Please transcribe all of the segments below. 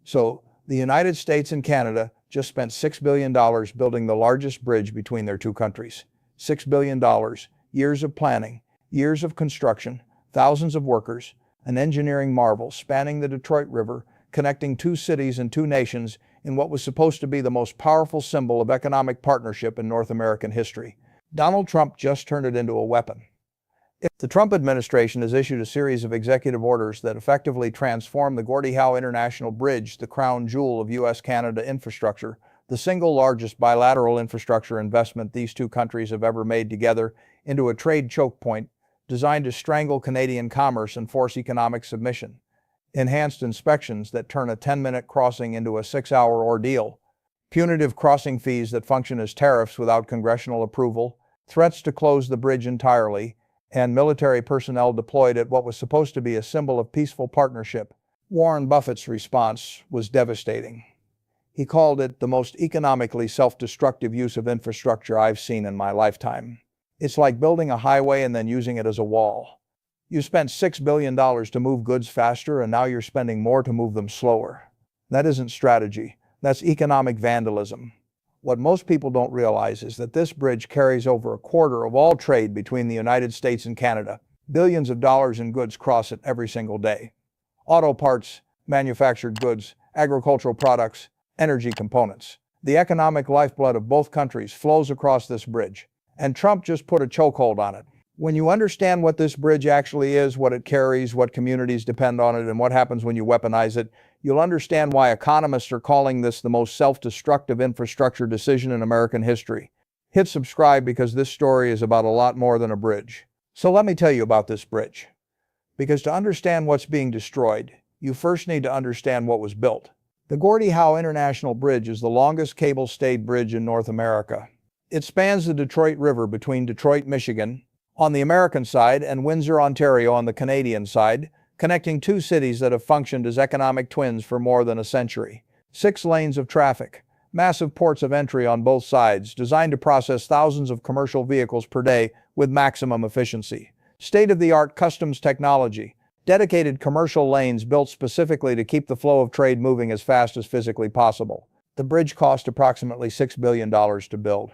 So, the United States and Canada just spent $6 billion building the largest bridge between their two countries. $6 billion, years of planning, years of construction, thousands of workers, an engineering marvel spanning the Detroit River, connecting two cities and two nations in what was supposed to be the most powerful symbol of economic partnership in North American history. Donald Trump just turned it into a weapon. The Trump administration has issued a series of executive orders that effectively transform the Gordie Howe International Bridge, the crown jewel of U.S.-Canada infrastructure, the single largest bilateral infrastructure investment these two countries have ever made together, into a trade choke point designed to strangle Canadian commerce and force economic submission. Enhanced inspections that turn a 10-minute crossing into a 6-hour ordeal. Punitive crossing fees that function as tariffs without congressional approval. Threats to close the bridge entirely. And military personnel deployed at what was supposed to be a symbol of peaceful partnership. Warren Buffett's response was devastating. He called it the most economically self-destructive use of infrastructure I've seen in my lifetime. It's like building a highway and then using it as a wall. You spent $6 billion to move goods faster, and now you're spending more to move them slower. That isn't strategy. That's economic vandalism. What most people don't realize is that this bridge carries over a quarter of all trade between the United States and Canada. Billions of dollars in goods cross it every single day. Auto parts, manufactured goods, agricultural products, energy components. The economic lifeblood of both countries flows across this bridge. And Trump just put a chokehold on it. When you understand what this bridge actually is, what it carries, what communities depend on it, and what happens when you weaponize it, you'll understand why economists are calling this the most self-destructive infrastructure decision in American history. Hit subscribe because this story is about a lot more than a bridge. So let me tell you about this bridge. Because to understand what's being destroyed, you first need to understand what was built. The Gordie Howe International Bridge is the longest cable-stayed bridge in North America. It spans the Detroit River between Detroit, Michigan, on the American side, and Windsor, Ontario on the Canadian side, connecting two cities that have functioned as economic twins for more than a century. 6 lanes of traffic, massive ports of entry on both sides, designed to process thousands of commercial vehicles per day with maximum efficiency. State-of-the-art customs technology, dedicated commercial lanes built specifically to keep the flow of trade moving as fast as physically possible. The bridge cost approximately $6 billion to build.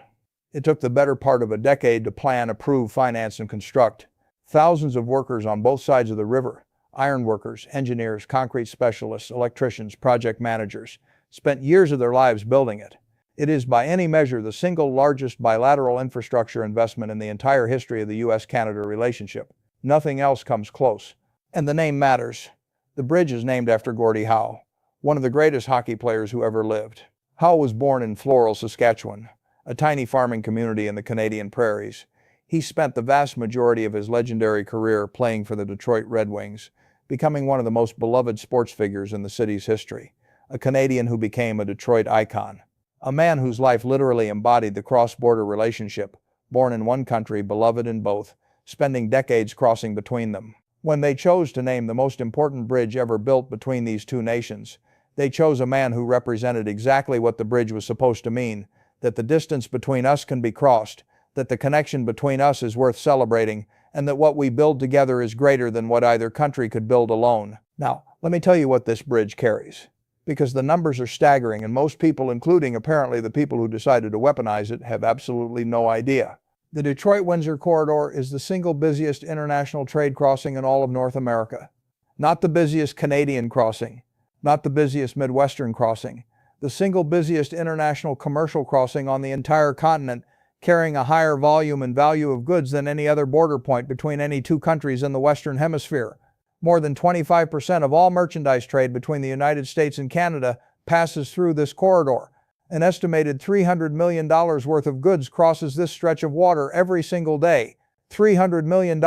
It took the better part of a decade to plan, approve, finance, and construct. Thousands of workers on both sides of the river, ironworkers, engineers, concrete specialists, electricians, project managers, spent years of their lives building it. It is by any measure the single largest bilateral infrastructure investment in the entire history of the U.S.-Canada relationship. Nothing else comes close. And the name matters. The bridge is named after Gordie Howe, one of the greatest hockey players who ever lived. Howe was born in Floral, Saskatchewan, a tiny farming community in the Canadian prairies. He spent the vast majority of his legendary career playing for the Detroit Red Wings, becoming one of the most beloved sports figures in the city's history. A Canadian who became a Detroit icon. A man whose life literally embodied the cross-border relationship, born in one country, beloved in both, spending decades crossing between them. When they chose to name the most important bridge ever built between these two nations, they chose a man who represented exactly what the bridge was supposed to mean, that the distance between us can be crossed, that the connection between us is worth celebrating, and that what we build together is greater than what either country could build alone. Now, let me tell you what this bridge carries, because the numbers are staggering and most people, including apparently the people who decided to weaponize it, have absolutely no idea. The Detroit-Windsor corridor is the single busiest international trade crossing in all of North America. Not the busiest Canadian crossing, not the busiest Midwestern crossing, the single busiest international commercial crossing on the entire continent, carrying a higher volume and value of goods than any other border point between any two countries in the Western Hemisphere. More than 25% of all merchandise trade between the United States and Canada passes through this corridor. An estimated $300 million worth of goods crosses this stretch of water every single day. $300 million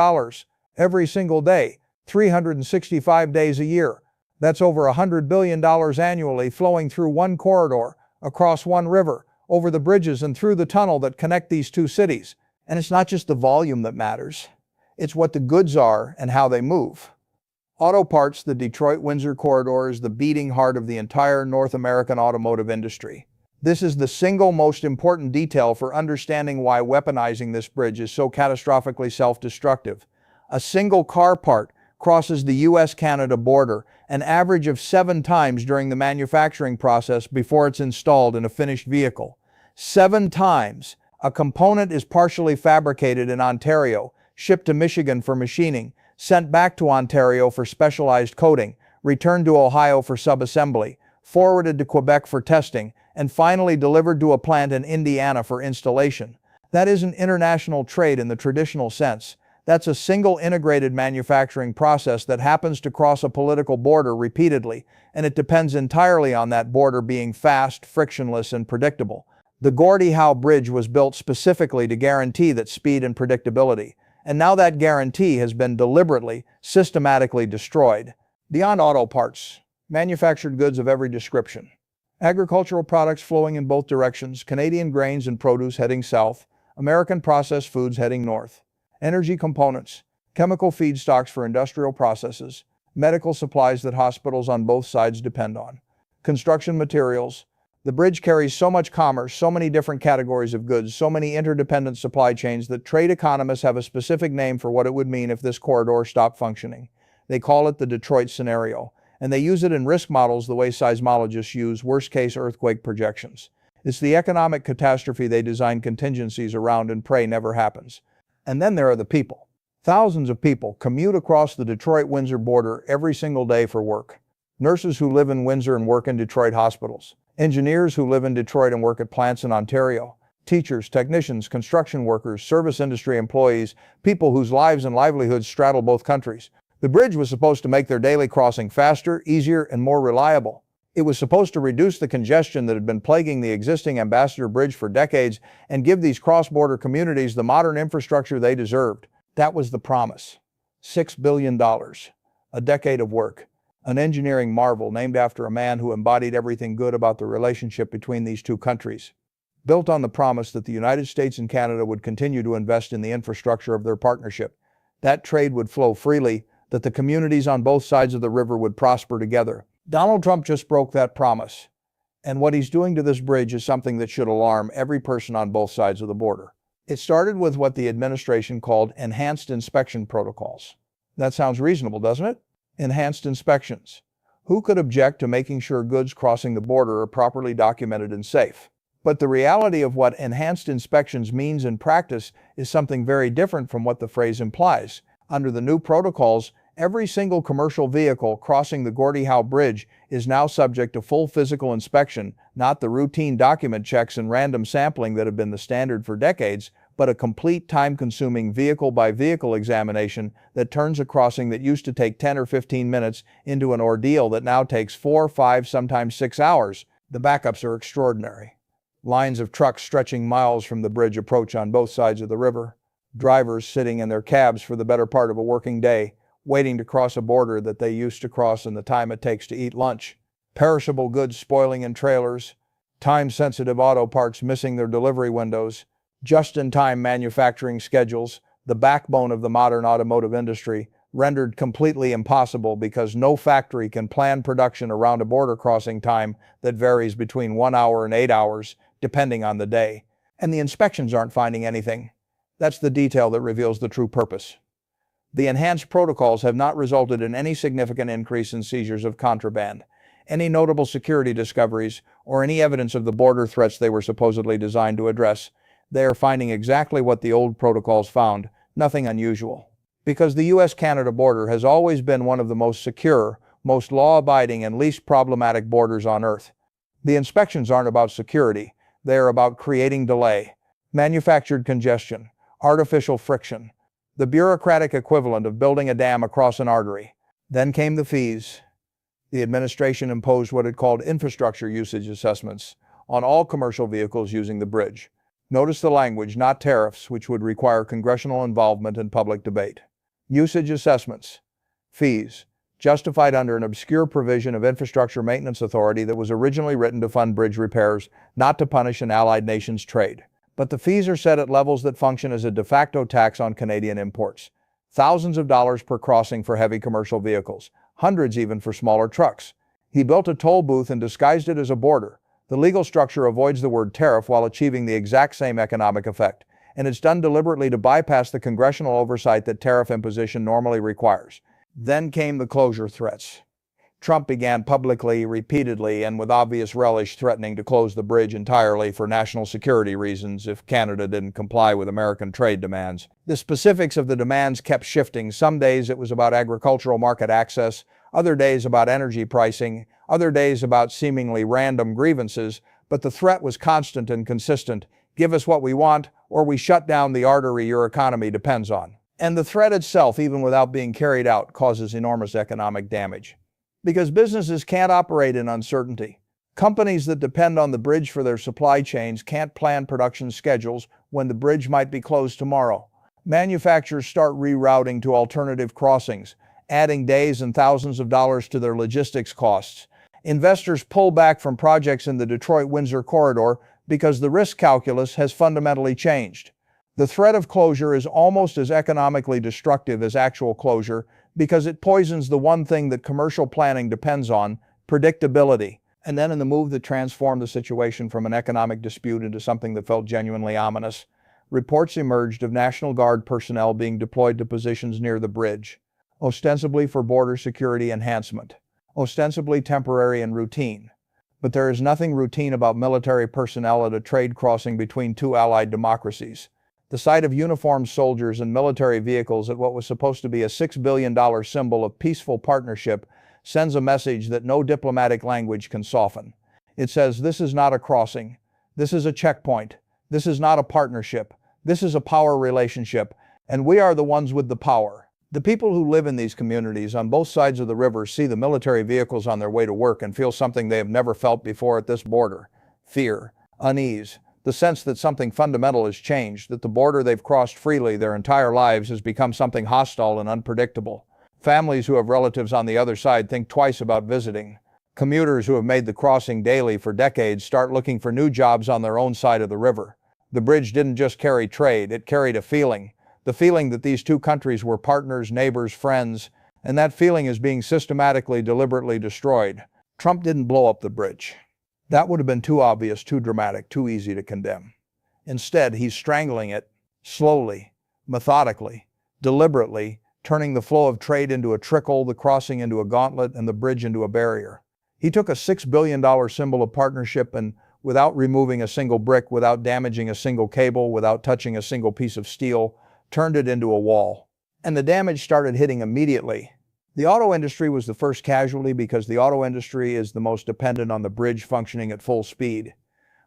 every single day, 365 days a year. That's over $100 billion annually flowing through one corridor, across one river, over the bridges and through the tunnel that connect these two cities. And it's not just the volume that matters. It's what the goods are and how they move. Auto parts, the Detroit-Windsor corridor is the beating heart of the entire North American automotive industry. This is the single most important detail for understanding why weaponizing this bridge is so catastrophically self-destructive. A single car part crosses the US-Canada border, an average of 7 times during the manufacturing process before it's installed in a finished vehicle. 7 times. A component is partially fabricated in Ontario, shipped to Michigan for machining, sent back to Ontario for specialized coating, returned to Ohio for subassembly, forwarded to Quebec for testing, and finally delivered to a plant in Indiana for installation. That isn't international trade in the traditional sense. That's a single integrated manufacturing process that happens to cross a political border repeatedly, and it depends entirely on that border being fast, frictionless, and predictable. The Gordie Howe Bridge was built specifically to guarantee that speed and predictability, and now that guarantee has been deliberately, systematically destroyed. Beyond auto parts, manufactured goods of every description. Agricultural products flowing in both directions, Canadian grains and produce heading south, American processed foods heading north. Energy components, chemical feedstocks for industrial processes, medical supplies that hospitals on both sides depend on. Construction materials. The bridge carries so much commerce, so many different categories of goods, so many interdependent supply chains that trade economists have a specific name for what it would mean if this corridor stopped functioning. They call it the Detroit scenario, and they use it in risk models the way seismologists use worst-case earthquake projections. It's the economic catastrophe they design contingencies around and pray never happens. And then there are the people. Thousands of people commute across the Detroit-Windsor border every single day for work. Nurses who live in Windsor and work in Detroit hospitals. Engineers who live in Detroit and work at plants in Ontario. Teachers, technicians, construction workers, service industry employees, people whose lives and livelihoods straddle both countries. The bridge was supposed to make their daily crossing faster, easier, and more reliable. It was supposed to reduce the congestion that had been plaguing the existing Ambassador Bridge for decades and give these cross-border communities the modern infrastructure they deserved. That was the promise. $6 billion. A decade of work. An engineering marvel named after a man who embodied everything good about the relationship between these two countries. Built on the promise that the United States and Canada would continue to invest in the infrastructure of their partnership. That trade would flow freely, that the communities on both sides of the river would prosper together. Donald Trump just broke that promise. And what he's doing to this bridge is something that should alarm every person on both sides of the border. It started with what the administration called enhanced inspection protocols. That sounds reasonable, doesn't it? Enhanced inspections. Who could object to making sure goods crossing the border are properly documented and safe? But the reality of what enhanced inspections means in practice is something very different from what the phrase implies. Under the new protocols, every single commercial vehicle crossing the Gordie Howe Bridge is now subject to full physical inspection, not the routine document checks and random sampling that have been the standard for decades, but a complete time-consuming vehicle-by-vehicle examination that turns a crossing that used to take 10 or 15 minutes into an ordeal that now takes 4, 5, sometimes 6 hours. The backups are extraordinary. Lines of trucks stretching miles from the bridge approach on both sides of the river. Drivers sitting in their cabs for the better part of a working day, waiting to cross a border that they used to cross in the time it takes to eat lunch. Perishable goods spoiling in trailers. Time-sensitive auto parts missing their delivery windows. Just-in-time manufacturing schedules, the backbone of the modern automotive industry, rendered completely impossible because no factory can plan production around a border crossing time that varies between 1 hour and 8 hours, depending on the day. And the inspections aren't finding anything. That's the detail that reveals the true purpose. The enhanced protocols have not resulted in any significant increase in seizures of contraband, any notable security discoveries, or any evidence of the border threats they were supposedly designed to address. They are finding exactly what the old protocols found, nothing unusual. Because the US-Canada border has always been one of the most secure, most law-abiding, and least problematic borders on Earth. The inspections aren't about security, they are about creating delay, manufactured congestion, artificial friction, the bureaucratic equivalent of building a dam across an artery. Then came the fees. The administration imposed what it called infrastructure usage assessments on all commercial vehicles using the bridge. Notice the language, not tariffs, which would require congressional involvement and public debate. Usage assessments. Fees. Justified under an obscure provision of Infrastructure Maintenance Authority that was originally written to fund bridge repairs, not to punish an allied nation's trade. But the fees are set at levels that function as a de facto tax on Canadian imports. Thousands of dollars per crossing for heavy commercial vehicles, hundreds even for smaller trucks. He built a toll booth and disguised it as a border. The legal structure avoids the word tariff while achieving the exact same economic effect, and it's done deliberately to bypass the congressional oversight that tariff imposition normally requires. Then came the closure threats. Trump began publicly, repeatedly, and with obvious relish threatening to close the bridge entirely for national security reasons if Canada didn't comply with American trade demands. The specifics of the demands kept shifting. Some days it was about agricultural market access, other days about energy pricing, other days about seemingly random grievances, but the threat was constant and consistent. Give us what we want, or we shut down the artery your economy depends on. And the threat itself, even without being carried out, causes enormous economic damage. Because businesses can't operate in uncertainty. Companies that depend on the bridge for their supply chains can't plan production schedules when the bridge might be closed tomorrow. Manufacturers start rerouting to alternative crossings, adding days and thousands of dollars to their logistics costs. Investors pull back from projects in the Detroit-Windsor corridor because the risk calculus has fundamentally changed. The threat of closure is almost as economically destructive as actual closure because it poisons the one thing that commercial planning depends on, predictability. And then in the move that transformed the situation from an economic dispute into something that felt genuinely ominous, reports emerged of National Guard personnel being deployed to positions near the bridge, ostensibly for border security enhancement, ostensibly temporary and routine. But there is nothing routine about military personnel at a trade crossing between two allied democracies. The sight of uniformed soldiers and military vehicles at what was supposed to be a $6 billion symbol of peaceful partnership sends a message that no diplomatic language can soften. It says, this is not a crossing. This is a checkpoint. This is not a partnership. This is a power relationship, and we are the ones with the power. The people who live in these communities on both sides of the river see the military vehicles on their way to work and feel something they have never felt before at this border. Fear, unease, the sense that something fundamental has changed, that the border they've crossed freely their entire lives has become something hostile and unpredictable. Families who have relatives on the other side think twice about visiting. Commuters who have made the crossing daily for decades start looking for new jobs on their own side of the river. The bridge didn't just carry trade, it carried a feeling. The feeling that these two countries were partners, neighbors, friends, and that feeling is being systematically, deliberately destroyed. Trump didn't blow up the bridge. That would have been too obvious, too dramatic, too easy to condemn. Instead, he's strangling it, slowly, methodically, deliberately, turning the flow of trade into a trickle, the crossing into a gauntlet, and the bridge into a barrier. He took a $6 billion symbol of partnership and, without removing a single brick, without damaging a single cable, without touching a single piece of steel, turned it into a wall. And the damage started hitting immediately. The auto industry was the first casualty because the auto industry is the most dependent on the bridge functioning at full speed.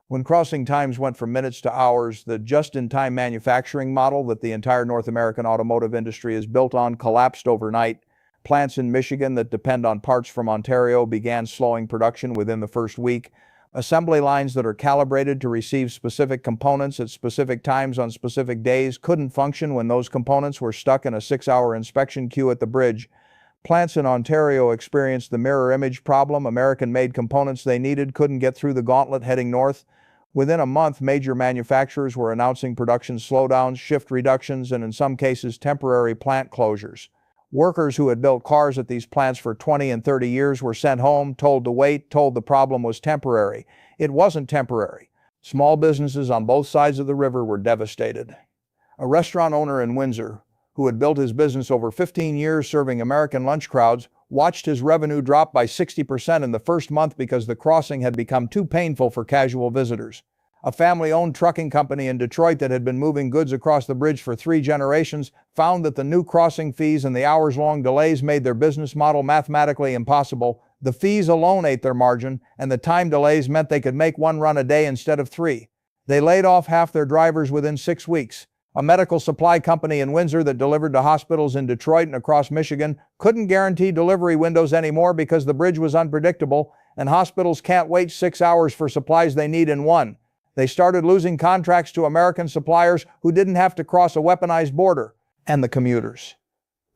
When crossing times went from minutes to hours, the just-in-time manufacturing model that the entire North American automotive industry is built on collapsed overnight. Plants in Michigan that depend on parts from Ontario began slowing production within the first week. Assembly lines that are calibrated to receive specific components at specific times on specific days couldn't function when those components were stuck in a 6-hour inspection queue at the bridge. Plants in Ontario experienced the mirror image problem. American-made components they needed couldn't get through the gauntlet heading north. Within a month, major manufacturers were announcing production slowdowns, shift reductions, and in some cases, temporary plant closures. Workers who had built cars at these plants for 20 and 30 years were sent home, told to wait, told the problem was temporary. It wasn't temporary. Small businesses on both sides of the river were devastated. A restaurant owner in Windsor, who had built his business over 15 years serving American lunch crowds, watched his revenue drop by 60% in the first month because the crossing had become too painful for casual visitors. A family-owned trucking company in Detroit that had been moving goods across the bridge for 3 generations found that the new crossing fees and the hours-long delays made their business model mathematically impossible. The fees alone ate their margin, and the time delays meant they could make 1 run a day instead of 3. They laid off half their drivers within 6 weeks. A medical supply company in Windsor that delivered to hospitals in Detroit and across Michigan couldn't guarantee delivery windows anymore because the bridge was unpredictable, and hospitals can't wait 6 hours for supplies they need in 1. They started losing contracts to American suppliers who didn't have to cross a weaponized border. And the commuters,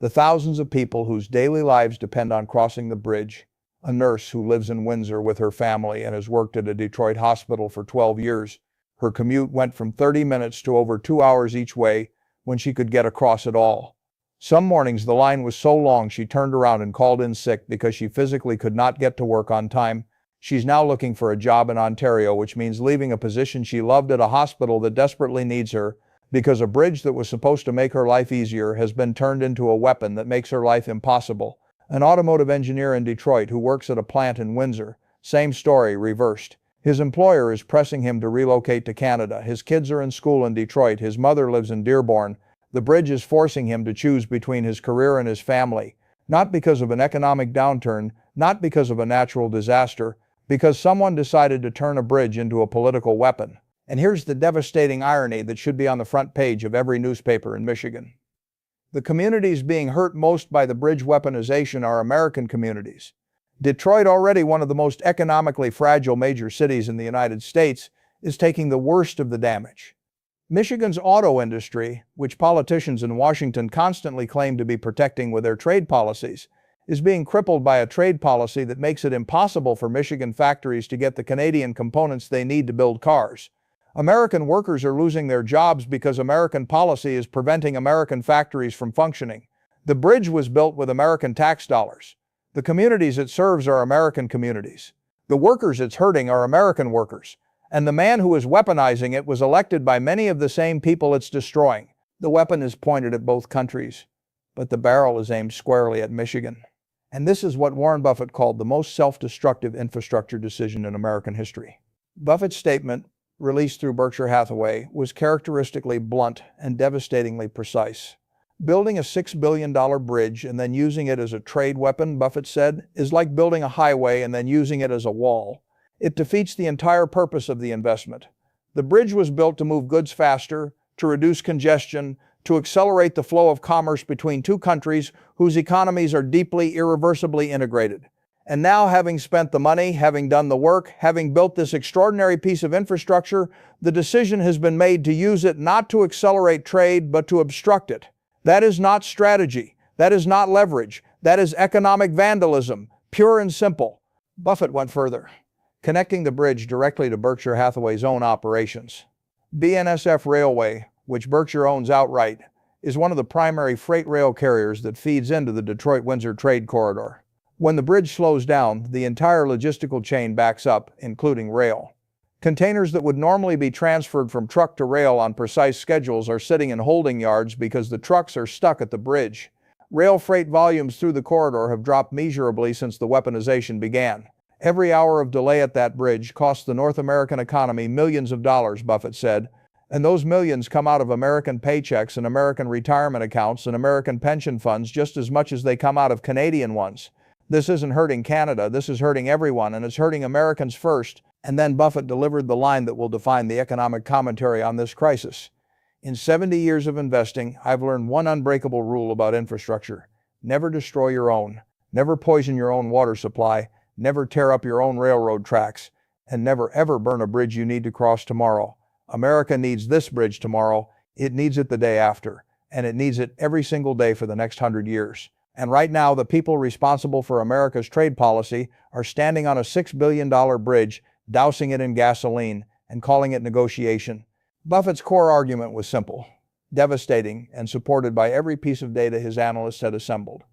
the thousands of people whose daily lives depend on crossing the bridge. A nurse who lives in Windsor with her family and has worked at a Detroit hospital for 12 years. Her commute went from 30 minutes to over 2 hours each way when she could get across at all. Some mornings the line was so long she turned around and called in sick because she physically could not get to work on time. She's now looking for a job in Ontario, which means leaving a position she loved at a hospital that desperately needs her. because a bridge that was supposed to make her life easier has been turned into a weapon that makes her life impossible. An automotive engineer in Detroit who works at a plant in Windsor, same story reversed. His employer is pressing him to relocate to Canada. His kids are in school in Detroit. His mother lives in Dearborn. The bridge is forcing him to choose between his career and his family, not because of an economic downturn, not because of a natural disaster, because someone decided to turn a bridge into a political weapon. And here's the devastating irony that should be on the front page of every newspaper in Michigan. The communities being hurt most by the bridge weaponization are American communities. Detroit, already one of the most economically fragile major cities in the United States, is taking the worst of the damage. Michigan's auto industry, which politicians in Washington constantly claim to be protecting with their trade policies, is being crippled by a trade policy that makes it impossible for Michigan factories to get the Canadian components they need to build cars. American workers are losing their jobs because American policy is preventing American factories from functioning. The bridge was built with American tax dollars. The communities it serves are American communities. The workers it's hurting are American workers. And the man who is weaponizing it was elected by many of the same people it's destroying. The weapon is pointed at both countries, but the barrel is aimed squarely at Michigan. And this is what Warren Buffett called the most self-destructive infrastructure decision in American history. Buffett's statement, released through Berkshire Hathaway, was characteristically blunt and devastatingly precise. Building a $6 billion bridge and then using it as a trade weapon, Buffett said, is like building a highway and then using it as a wall. It defeats the entire purpose of the investment. The bridge was built to move goods faster, to reduce congestion, to accelerate the flow of commerce between two countries whose economies are deeply, irreversibly integrated. And now, having spent the money, having done the work, having built this extraordinary piece of infrastructure, the decision has been made to use it not to accelerate trade, but to obstruct it. That is not strategy. That is not leverage. That is economic vandalism, pure and simple. Buffett went further, connecting the bridge directly to Berkshire Hathaway's own operations. BNSF Railway, which Berkshire owns outright, is one of the primary freight rail carriers that feeds into the Detroit-Windsor trade corridor. When the bridge slows down, the entire logistical chain backs up, including rail. Containers that would normally be transferred from truck to rail on precise schedules are sitting in holding yards because the trucks are stuck at the bridge. Rail freight volumes through the corridor have dropped measurably since the weaponization began. Every hour of delay at that bridge costs the North American economy millions of dollars, Buffett said. And those millions come out of American paychecks and American retirement accounts and American pension funds just as much as they come out of Canadian ones. This isn't hurting Canada, this is hurting everyone, and it's hurting Americans first. And then Buffett delivered the line that will define the economic commentary on this crisis. In 70 years of investing, I've learned one unbreakable rule about infrastructure. Never destroy your own. Never poison your own water supply. Never tear up your own railroad tracks. And never ever burn a bridge you need to cross tomorrow. America needs this bridge tomorrow. It needs it the day after. And it needs it every single day for the next 100 years. And right now, the people responsible for America's trade policy are standing on a $6 billion bridge, dousing it in gasoline, and calling it negotiation. Buffett's core argument was simple, devastating, and supported by every piece of data his analysts had assembled.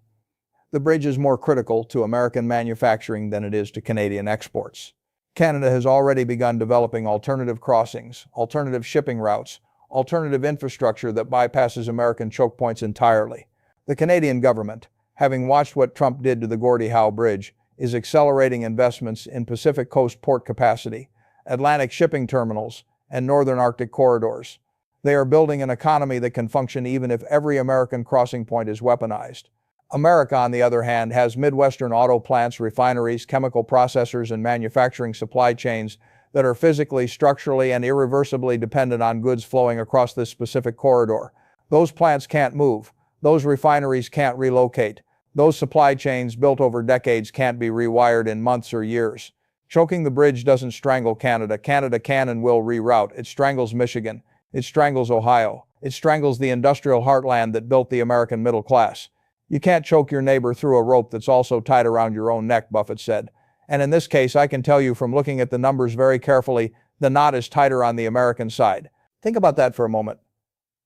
The bridge is more critical to American manufacturing than it is to Canadian exports. Canada has already begun developing alternative crossings, alternative shipping routes, alternative infrastructure that bypasses American choke points entirely. The Canadian government, having watched what Trump did to the Gordie Howe Bridge, is accelerating investments in Pacific Coast port capacity, Atlantic shipping terminals, and northern Arctic corridors. They are building an economy that can function even if every American crossing point is weaponized. America, on the other hand, has Midwestern auto plants, refineries, chemical processors, and manufacturing supply chains that are physically, structurally, and irreversibly dependent on goods flowing across this specific corridor. Those plants can't move. Those refineries can't relocate. Those supply chains built over decades can't be rewired in months or years. Choking the bridge doesn't strangle Canada. Canada can and will reroute. It strangles Michigan. It strangles Ohio. It strangles the industrial heartland that built the American middle class. You can't choke your neighbor through a rope that's also tied around your own neck, Buffett said. And in this case, I can tell you from looking at the numbers very carefully, the knot is tighter on the American side. Think about that for a moment.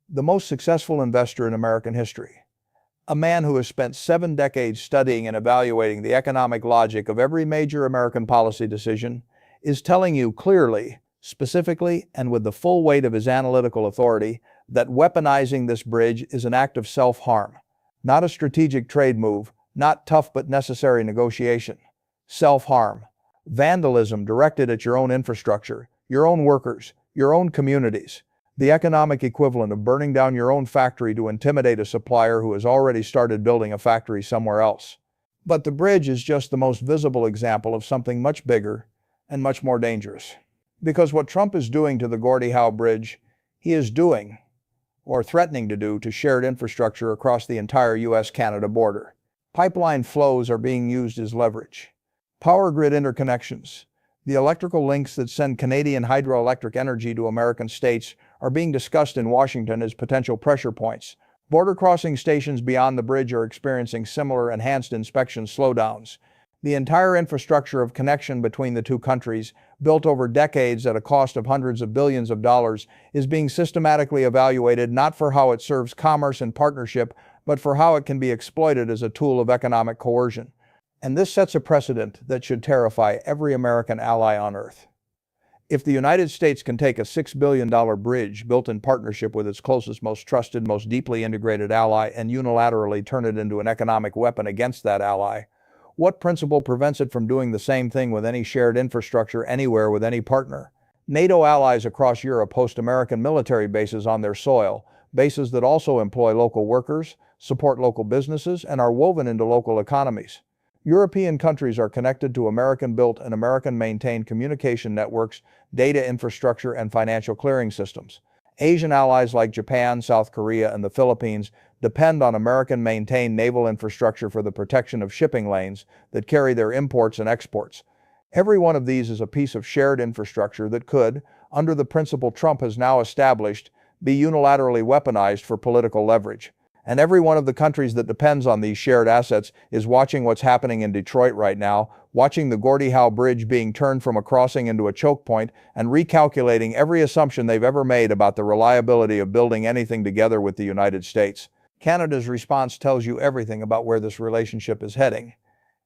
The most successful investor in American history, a man who has spent 7 decades studying and evaluating the economic logic of every major American policy decision, is telling you clearly, specifically, and with the full weight of his analytical authority, that weaponizing this bridge is an act of self-harm, not a strategic trade move, not tough but necessary negotiation. Self-harm. Vandalism directed at your own infrastructure, your own workers, your own communities. The economic equivalent of burning down your own factory to intimidate a supplier who has already started building a factory somewhere else. But the bridge is just the most visible example of something much bigger and much more dangerous. Because what Trump is doing to the Gordie Howe Bridge, he is doing, or threatening to do, to shared infrastructure across the entire US-Canada border. Pipeline flows are being used as leverage. Power grid interconnections. The electrical links that send Canadian hydroelectric energy to American states are being discussed in Washington as potential pressure points. Border crossing stations beyond the bridge are experiencing similar enhanced inspection slowdowns. The entire infrastructure of connection between the two countries, built over decades at a cost of hundreds of billions of dollars, is being systematically evaluated not for how it serves commerce and partnership, but for how it can be exploited as a tool of economic coercion. And this sets a precedent that should terrify every American ally on Earth. If the United States can take a $6 billion bridge built in partnership with its closest, most trusted, most deeply integrated ally and unilaterally turn it into an economic weapon against that ally, what principle prevents it from doing the same thing with any shared infrastructure anywhere with any partner? NATO allies across Europe host American military bases on their soil, bases that also employ local workers, support local businesses, and are woven into local economies. European countries are connected to American-built and American-maintained communication networks, data infrastructure, and financial clearing systems. Asian allies like Japan, South Korea, and the Philippines depend on American-maintained naval infrastructure for the protection of shipping lanes that carry their imports and exports. Every one of these is a piece of shared infrastructure that could, under the principle Trump has now established, be unilaterally weaponized for political leverage. And every one of the countries that depends on these shared assets is watching what's happening in Detroit right now, watching the Gordie Howe Bridge being turned from a crossing into a choke point, and recalculating every assumption they've ever made about the reliability of building anything together with the United States. Canada's response tells you everything about where this relationship is heading,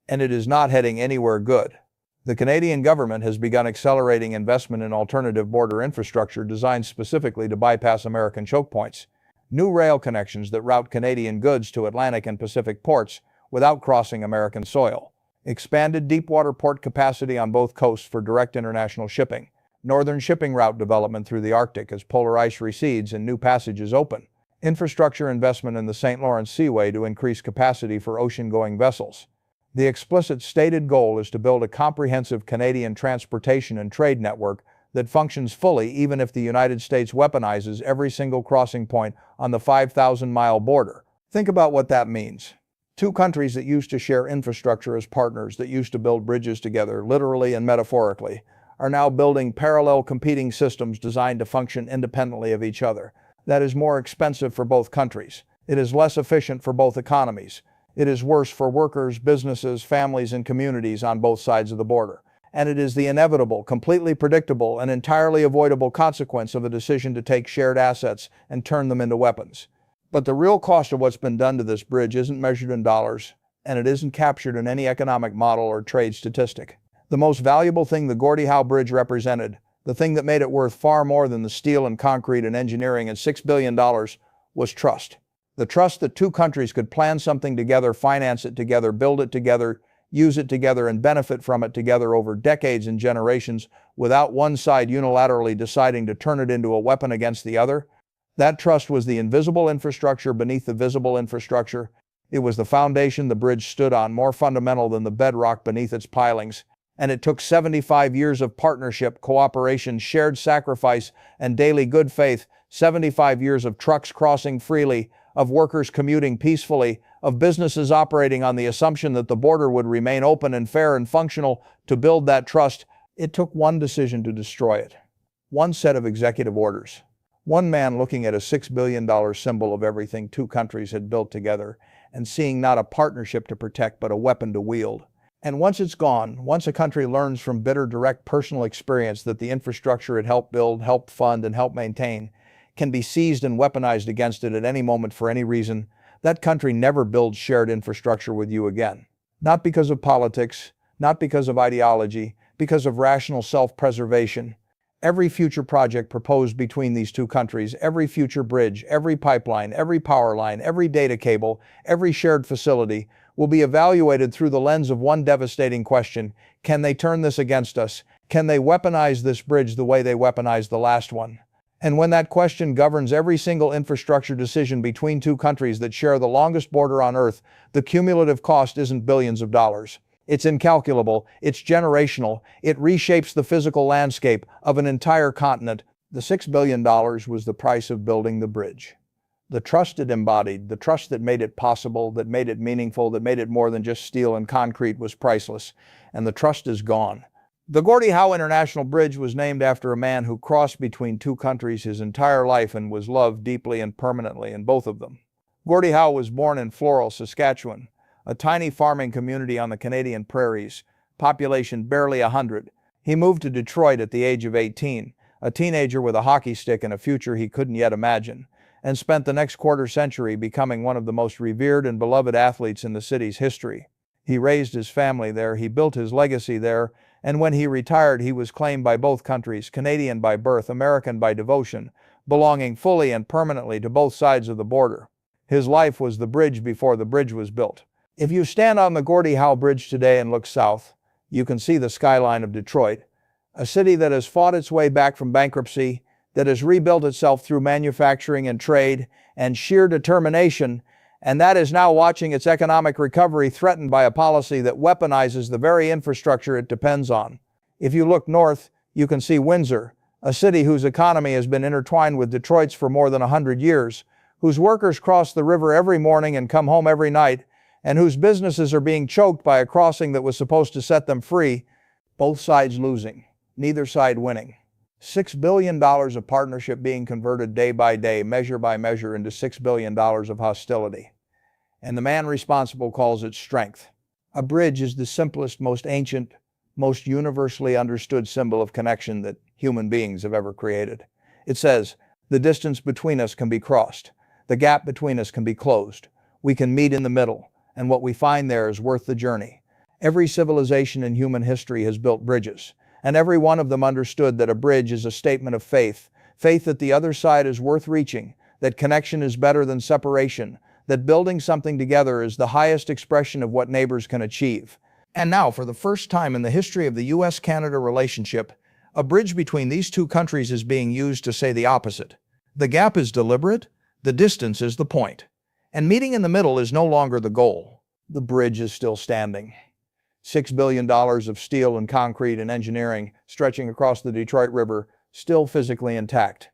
and it is not heading anywhere good. The Canadian government has begun accelerating investment in alternative border infrastructure designed specifically to bypass American choke points. New rail connections that route Canadian goods to Atlantic and Pacific ports without crossing American soil. Expanded deepwater port capacity on both coasts for direct international shipping. Northern shipping route development through the Arctic as polar ice recedes and new passages open. Infrastructure investment in the St. Lawrence Seaway to increase capacity for ocean-going vessels. The explicit stated goal is to build a comprehensive Canadian transportation and trade network that functions fully even if the United States weaponizes every single crossing point on the 5,000-mile border. Think about what that means. Two countries that used to share infrastructure as partners, that used to build bridges together, literally and metaphorically, are now building parallel competing systems designed to function independently of each other. That is more expensive for both countries. It is less efficient for both economies. It is worse for workers, businesses, families, and communities on both sides of the border. And it is the inevitable, completely predictable, and entirely avoidable consequence of a decision to take shared assets and turn them into weapons. But the real cost of what's been done to this bridge isn't measured in dollars, and it isn't captured in any economic model or trade statistic. The most valuable thing the Gordie Howe Bridge represented, the thing that made it worth far more than the steel and concrete and engineering and $6 billion, was trust. The trust that two countries could plan something together, finance it together, build it together, use it together, and benefit from it together over decades and generations without one side unilaterally deciding to turn it into a weapon against the other. That trust was the invisible infrastructure beneath the visible infrastructure. It was the foundation the bridge stood on, more fundamental than the bedrock beneath its pilings. And it took 75 years of partnership, cooperation, shared sacrifice, and daily good faith, 75 years of trucks crossing freely, of workers commuting peacefully, of businesses operating on the assumption that the border would remain open and fair and functional. To build that trust, it took one decision to destroy it. One set of executive orders. One man looking at a $6 billion symbol of everything two countries had built together and seeing not a partnership to protect but a weapon to wield. And once it's gone, once a country learns from bitter, direct personal experience that the infrastructure it helped build, helped fund, and helped maintain can be seized and weaponized against it at any moment for any reason, that country never builds shared infrastructure with you again. Not because of politics, not because of ideology, because of rational self-preservation. Every future project proposed between these two countries, every future bridge, every pipeline, every power line, every data cable, every shared facility, will be evaluated through the lens of one devastating question: can they turn this against us? Can they weaponize this bridge the way they weaponized the last one? And when that question governs every single infrastructure decision between two countries that share the longest border on Earth, the cumulative cost isn't billions of dollars. It's incalculable, it's generational, it reshapes the physical landscape of an entire continent. The $6 billion was the price of building the bridge. The trust it embodied, the trust that made it possible, that made it meaningful, that made it more than just steel and concrete, was priceless. And the trust is gone. The Gordie Howe International Bridge was named after a man who crossed between two countries his entire life and was loved deeply and permanently in both of them. Gordie Howe was born in Floral, Saskatchewan, a tiny farming community on the Canadian prairies, population barely 100. He moved to Detroit at the age of 18, a teenager with a hockey stick and a future he couldn't yet imagine, and spent the next quarter century becoming one of the most revered and beloved athletes in the city's history. He raised his family there, he built his legacy there, and when he retired, he was claimed by both countries, Canadian by birth, American by devotion, belonging fully and permanently to both sides of the border. His life was the bridge before the bridge was built. If you stand on the Gordie Howe Bridge today and look south, you can see the skyline of Detroit, a city that has fought its way back from bankruptcy, that has rebuilt itself through manufacturing and trade and sheer determination, and that is now watching its economic recovery threatened by a policy that weaponizes the very infrastructure it depends on. If you look north, you can see Windsor, a city whose economy has been intertwined with Detroit's for more than 100 years, whose workers cross the river every morning and come home every night, and whose businesses are being choked by a crossing that was supposed to set them free, both sides losing, neither side winning. $6 billion of partnership being converted day by day, measure by measure, into $6 billion of hostility. And the man responsible calls it strength. A bridge is the simplest, most ancient, most universally understood symbol of connection that human beings have ever created. It says, the distance between us can be crossed. The gap between us can be closed. We can meet in the middle, and what we find there is worth the journey. Every civilization in human history has built bridges, and every one of them understood that a bridge is a statement of faith, faith that the other side is worth reaching, that connection is better than separation, that building something together is the highest expression of what neighbors can achieve. And now, for the first time in the history of the US-Canada relationship, a bridge between these two countries is being used to say the opposite. The gap is deliberate, the distance is the point. And meeting in the middle is no longer the goal. The bridge is still standing. $6 billion of steel and concrete and engineering stretching across the Detroit River, still physically intact.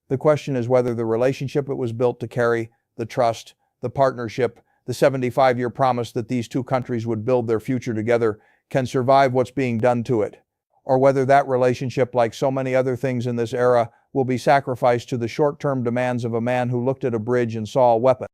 The question is whether the relationship it was built to carry, the trust, the partnership, the 75-year promise that these two countries would build their future together, can survive what's being done to it. Or whether that relationship, like so many other things in this era, will be sacrificed to the short-term demands of a man who looked at a bridge and saw a weapon.